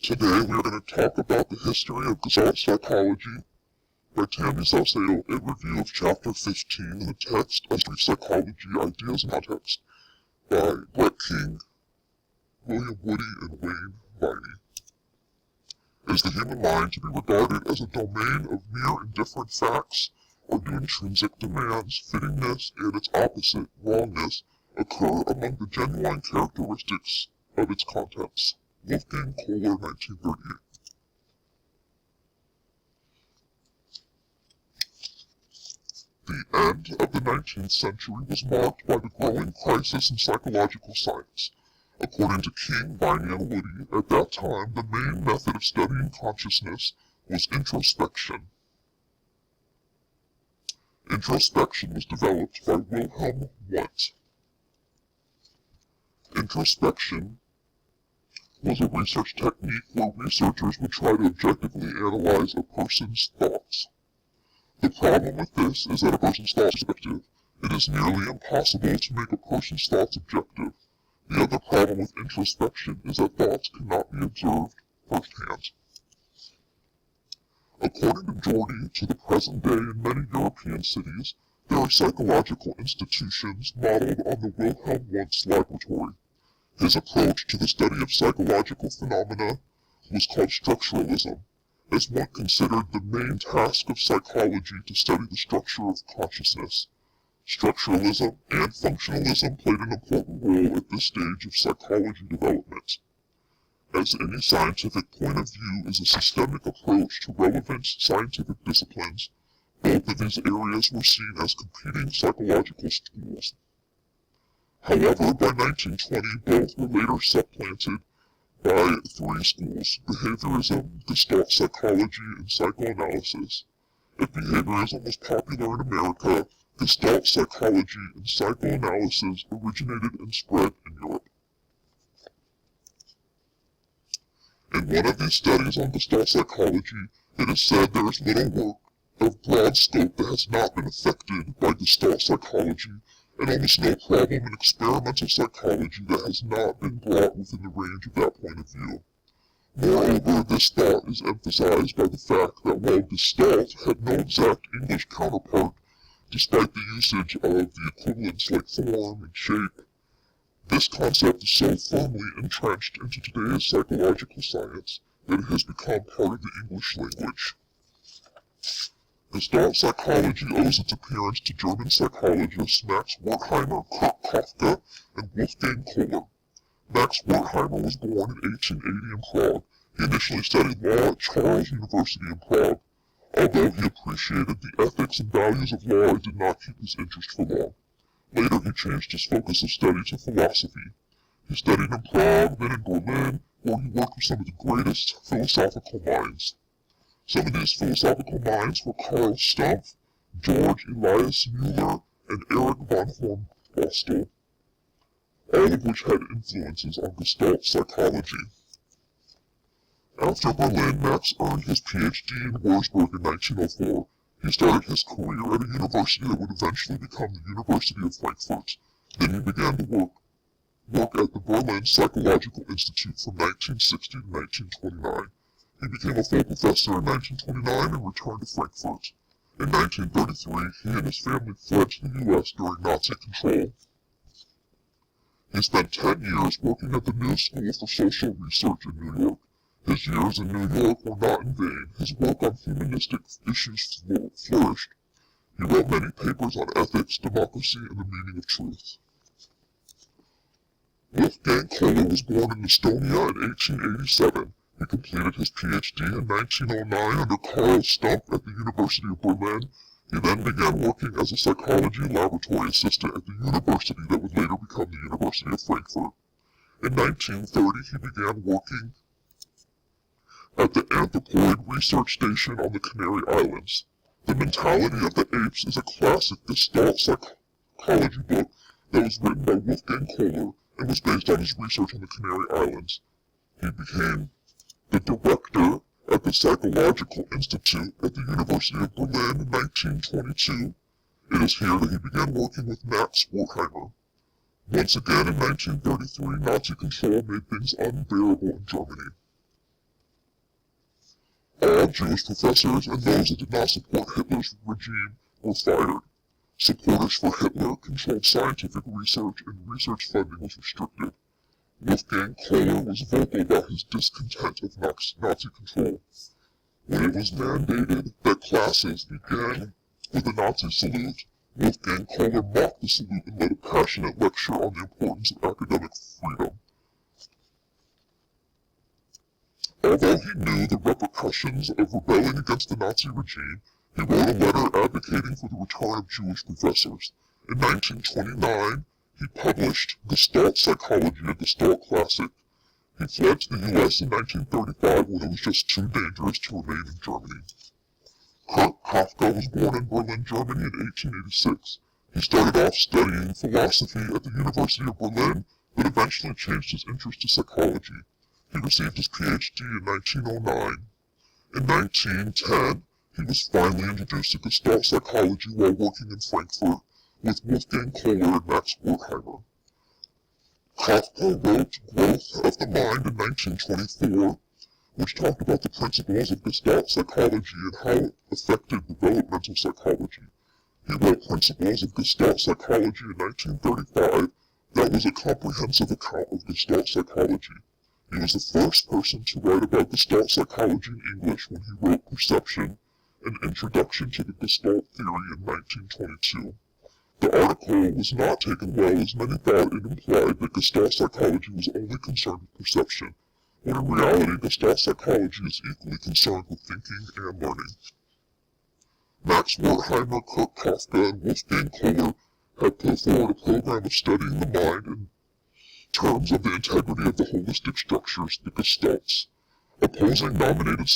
Today we are going to talk about the history of Gestalt Psychology by Tammy Salcedo, a review of Chapter 15 in the text of Psychology Ideas and Context by Brett King, William Woody, and Wayne Viney. Is the human mind to be regarded as a domain of mere indifferent facts, or do intrinsic demands, fittingness, and its opposite, wrongness, occur among the genuine characteristics of its contents? Wolfgang Kohler, 1938. The end of the 19th century was marked by the growing crisis in psychological science. According to King, Viney, and Woody, at that time the main method of studying consciousness was introspection. Introspection was developed by Wilhelm Wundt. Introspection was a research technique where researchers would try to objectively analyze a person's thoughts. The problem with this is that a person's thoughts are subjective. It is nearly impossible to make a person's thoughts objective. The other problem with introspection is that thoughts cannot be observed firsthand. According to Jordy, to the present day in many European cities, there are psychological institutions modeled on the Wilhelm Wundt's laboratory. His approach to the study of psychological phenomena was called structuralism, as Wundt considered the main task of psychology to study the structure of consciousness. Structuralism and functionalism played an important role at this stage of psychology development. As any scientific point of view is a systemic approach to relevant scientific disciplines, both of these areas were seen as competing psychological schools. However, by 1920, both were later supplanted by three schools: behaviorism, Gestalt Psychology, and psychoanalysis. If behaviorism was popular in America, Gestalt Psychology and psychoanalysis originated and spread in Europe. In one of these studies on Gestalt Psychology, it is said there is little work of broad scope that has not been affected by Gestalt Psychology, and almost no problem in experimental psychology that has not been brought within the range of that point of view. Moreover, this thought is emphasized by the fact that while Gestalt had no exact English counterpart, despite the usage of the equivalents like form and shape, this concept is so firmly entrenched into today's psychological science that it has become part of the English language. Gestalt psychology owes its appearance to German psychologists Max Wertheimer, Kurt Koffka, and Wolfgang Kohler. Max Wertheimer was born in 1880 in Prague. He initially studied law at Charles University in Prague. Although he appreciated the ethics and values of law, it did not keep his interest for long. Later he changed his focus of study to philosophy. He studied in Prague, then in Berlin, where he worked with some of the greatest philosophical minds. Some of these philosophical minds were Karl Stumpf, George Elias Müller, and Erich von Hornbostel, all of which had influences on Gestalt psychology. After Berlin, Max earned his PhD in Wurzburg in 1904. He started his career at a university that would eventually become the University of Frankfurt. Then he began to work at the Berlin Psychological Institute from 1960 to 1929. He became a full professor in 1929 and returned to Frankfurt. In 1933, he and his family fled to the U.S. during Nazi control. He spent 10 years working at the New School for Social Research in New York. His years in New York were not in vain. His work on humanistic issues flourished. He wrote many papers on ethics, democracy, and the meaning of truth. Wolfgang Kohler was born in Estonia in 1887. He completed his PhD in 1909 under Karl Stumpf at the University of Berlin. He then began working as a psychology laboratory assistant at the university that would later become the University of Frankfurt. In 1930, he began working at the Anthropoid Research Station on the Canary Islands. The Mentality of the Apes is a classic Gestalt psychology book that was written by Wolfgang Kohler and was based on his research on the Canary Islands. He became the director at the Psychological Institute at the University of Berlin in 1922. It is here that he began working with Max Wertheimer. Once again in 1933, Nazi control made things unbearable in Germany. All Jewish professors and those that did not support Hitler's regime were fired. Supporters for Hitler controlled scientific research, and research funding was restricted. Wolfgang Kohler was vocal about his discontent with Nazi control. When it was mandated that classes began with the Nazi salute, Wolfgang Kohler mocked the salute and led a passionate lecture on the importance of academic freedom. Although he knew the repercussions of rebelling against the Nazi regime, he wrote a letter advocating for the return of Jewish professors. In 1929, he published Gestalt Psychology, a Gestalt classic. He fled to the U.S. in 1935 when it was just too dangerous to remain in Germany. Kurt Kafka was born in Berlin, Germany in 1886. He started off studying philosophy at the University of Berlin, but eventually changed his interest to psychology. He received his PhD in 1909. In 1910, he was finally introduced to Gestalt Psychology while working in Frankfurt with Wolfgang Kohler and Max Wertheimer. Kafka wrote Growth of the Mind in 1924, which talked about the principles of Gestalt Psychology and how it affected developmental psychology. He wrote Principles of Gestalt Psychology in 1935 that was a comprehensive account of Gestalt Psychology. He was the first person to write about Gestalt Psychology in English when he wrote Perception, an introduction to the Gestalt theory in 1922. The article was not taken well, as many thought it implied that Gestalt Psychology was only concerned with perception, when in reality Gestalt Psychology is equally concerned with thinking and learning. Max Wertheimer, Kurt Kafka, and Wolfgang Kohler had put forward a program of studying the mind in terms of the integrity of the holistic structures, the Gestalts. Opposing dominated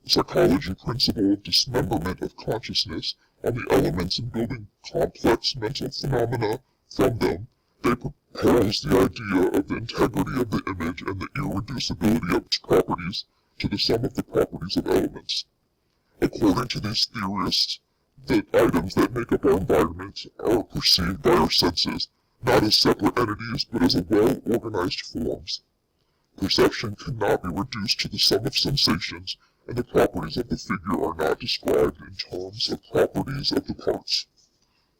psychology principle of dismemberment of consciousness on the elements and building complex mental phenomena from them, they proposed the idea of the integrity of the image and the irreducibility of its properties to the sum of the properties of elements. According to these theorists, the items that make up our environment are perceived by our senses, not as separate entities, but as well-organized forms. Perception cannot be reduced to the sum of sensations, and the properties of the figure are not described in terms of properties of the parts.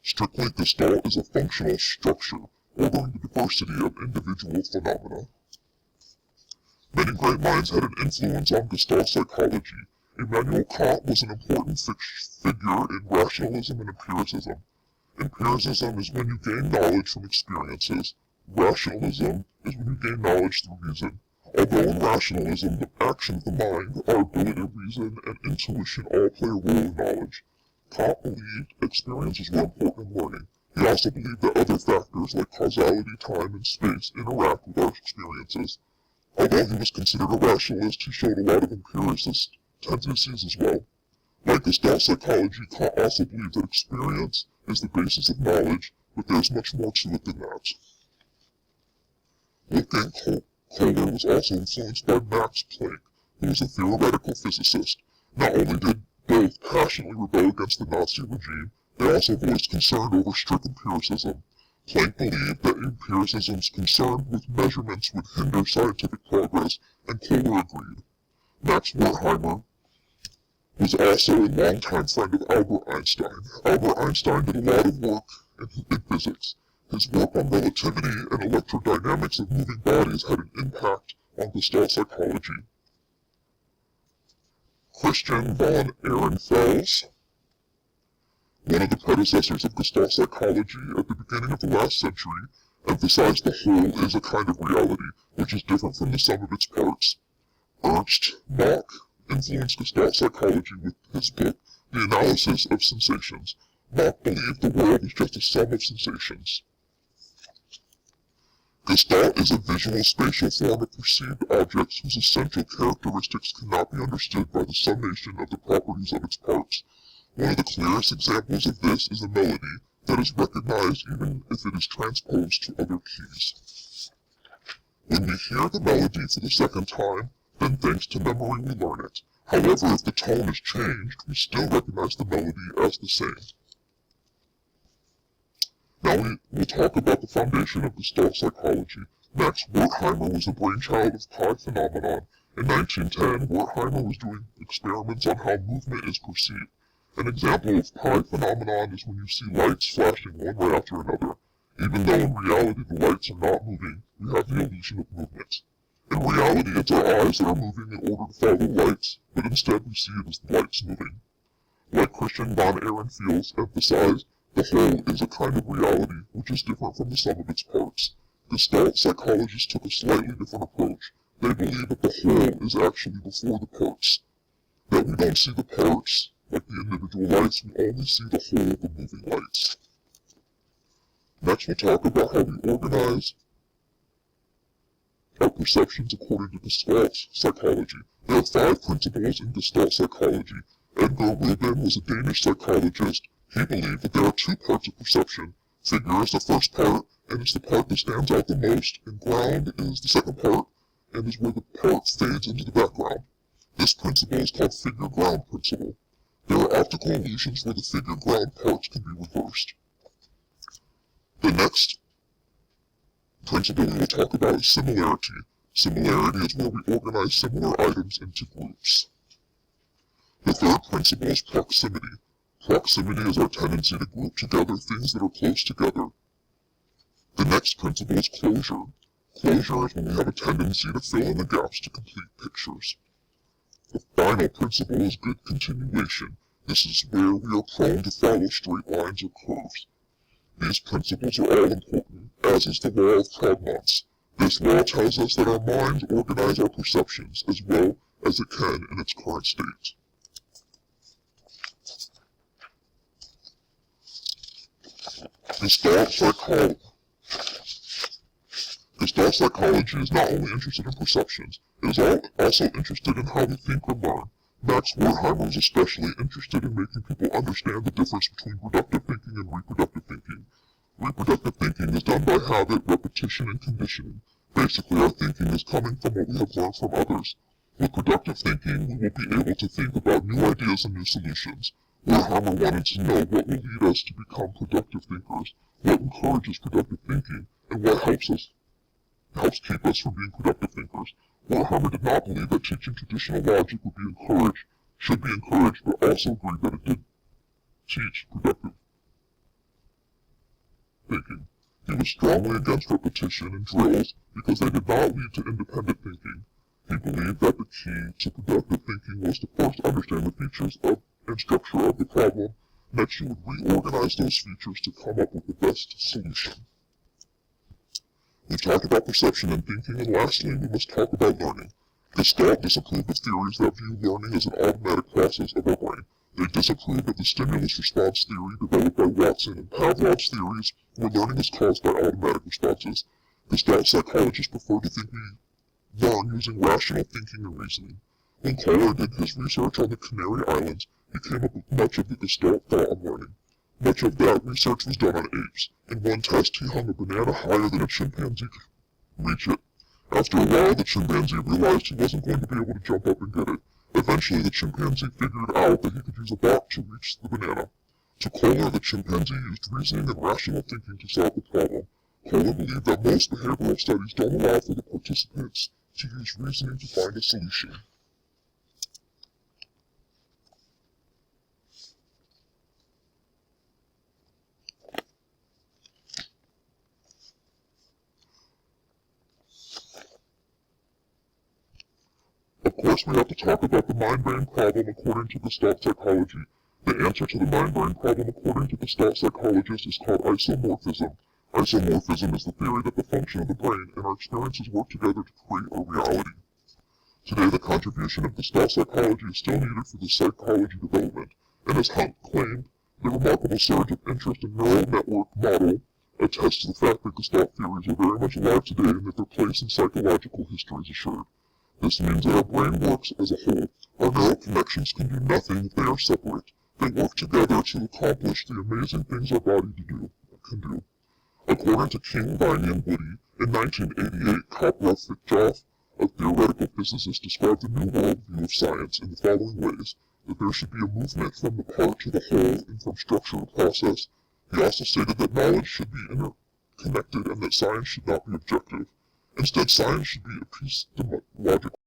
Strictly, Gestalt is a functional structure, ordering the diversity of individual phenomena. Many great minds had an influence on Gestalt psychology. Immanuel Kant was an important figure in rationalism and empiricism. Empiricism is when you gain knowledge from experiences. Rationalism is when you gain knowledge through reason. Although in rationalism, the action of the mind, our ability to reason, and intuition all play a role in knowledge, Kant believed experiences were important in learning. He also believed that other factors like causality, time, and space interact with our experiences. Although he was considered a rationalist, he showed a lot of empiricist tendencies as well. Like Gestalt psychology, Kant also believed that experience is the basis of knowledge, but there is much more to it than that. Wolfgang Kohler was also influenced by Max Planck, who was a theoretical physicist. Not only did both passionately rebel against the Nazi regime, they also voiced concern over strict empiricism. Planck believed that empiricism's concern with measurements would hinder scientific progress, and Kohler agreed. Max Wertheimer was also a longtime friend of Albert Einstein. Albert Einstein did a lot of work in physics. His work on relativity and electrodynamics of moving bodies had an impact on Gestalt psychology. Christian von Ehrenfels, one of the predecessors of Gestalt psychology at the beginning of the last century, emphasized the whole is a kind of reality, which is different from the sum of its parts. Ernst Mach influenced Gestalt psychology with his book, The Analysis of Sensations. Mach believed the world was just a sum of sensations. Gestalt is a visual spatial form of perceived objects whose essential characteristics cannot be understood by the summation of the properties of its parts. One of the clearest examples of this is a melody that is recognized even if it is transposed to other keys. When we hear the melody for the second time, then thanks to memory we learn it. However, if the tone is changed, we still recognize the melody as the same. Now we will talk about the foundation of Gestalt psychology. Max Wertheimer was the brainchild of pi phenomenon. In 1910, Wertheimer was doing experiments on how movement is perceived. An example of pi phenomenon is when you see lights flashing one right after another. Even though in reality the lights are not moving, we have the illusion of movement. In reality, it's our eyes that are moving in order to follow the lights, but instead we see it as the lights moving. Like Christian von Ehrenfels emphasized, the whole is a kind of reality which is different from the sum of its parts. Gestalt psychologists took a slightly different approach. They believe that the whole is actually before the parts. That we don't see the parts, like the individual lights, we only see the whole of the moving lights. Next we'll talk about how we organize our perceptions according to Gestalt psychology. There are 5 principles in Gestalt psychology. Edgar Rubin was a Danish psychologist. He believed that there are 2 parts of perception. Figure is the first part, and it's the part that stands out the most, and ground is the second part, and is where the part fades into the background. This principle is called figure-ground principle. There are optical illusions where the figure-ground parts can be reversed. The next principle we will talk about is similarity. Similarity is where we organize similar items into groups. The third principle is proximity. Proximity is our tendency to group together things that are close together. The next principle is closure. Closure is when we have a tendency to fill in the gaps to complete pictures. The final principle is good continuation. This is where we are prone to follow straight lines or curves. These principles are all important, as is the law of provenance. This law tells us that our minds organize our perceptions as well as it can in its current state. Gestalt psychology is not only interested in perceptions, it is also interested in how we think or learn. Max Wertheimer is especially interested in making people understand the difference between productive thinking and reproductive thinking. Reproductive thinking is done by habit, repetition, and conditioning. Basically, our thinking is coming from what we have learned from others. With productive thinking, we will be able to think about new ideas and new solutions. Wertheimer wanted to know what will lead us to become productive thinkers, what encourages productive thinking, and what helps keep us from being productive thinkers. Wertheimer did not believe that teaching traditional logic should be encouraged, but also agreed that it did teach productive thinking. He was strongly against repetition and drills because they did not lead to independent thinking. He believed that the key to productive thinking was to first understand the features and structure of the problem. Next, you would reorganize those features to come up with the best solution. We've talked about perception and thinking, and lastly, we must talk about learning. Gestalt disapproved of theories that view learning as an automatic process of our brain. They disapproved of the stimulus-response theory developed by Watson and Pavlov's theories, where learning is caused by automatic responses. Gestalt psychologists prefer to think we learn using rational thinking and reasoning. When Kohler did his research on the Canary Islands, he came up with much of the Gestalt thought on learning. Much of that research was done on apes. In one test, he hung a banana higher than a chimpanzee could reach it. After a while, the chimpanzee realized he wasn't going to be able to jump up and get it. Eventually, the chimpanzee figured out that he could use a bark to reach the banana. To Kohler, the chimpanzee used reasoning and rational thinking to solve the problem. Kohler believed that most behavioral studies don't allow for the participants to use reasoning to find a solution. Of course, we have to talk about the mind-brain problem according to Gestalt psychology. The answer to the mind-brain problem according to Gestalt psychologists is called isomorphism. Isomorphism is the theory that the function of the brain and our experiences work together to create a reality. Today, the contribution of Gestalt psychology is still needed for the psychology development, and as Hunt claimed, the remarkable surge of interest in neural network model attests to the fact that Gestalt theories are very much alive today and that their place in psychological history is assured. This means that our brain works as a whole. Our neural connections can do nothing if they are separate. They work together to accomplish the amazing things our body can do. According to King, Viney, and Woody, in 1988, Koproff-Fitjof, a theoretical physicist, described the new world view of science in the following ways: that there should be a movement from the part to the whole and from structure to process. He also stated that knowledge should be interconnected and that science should not be objective. Instead, science should be epistemological.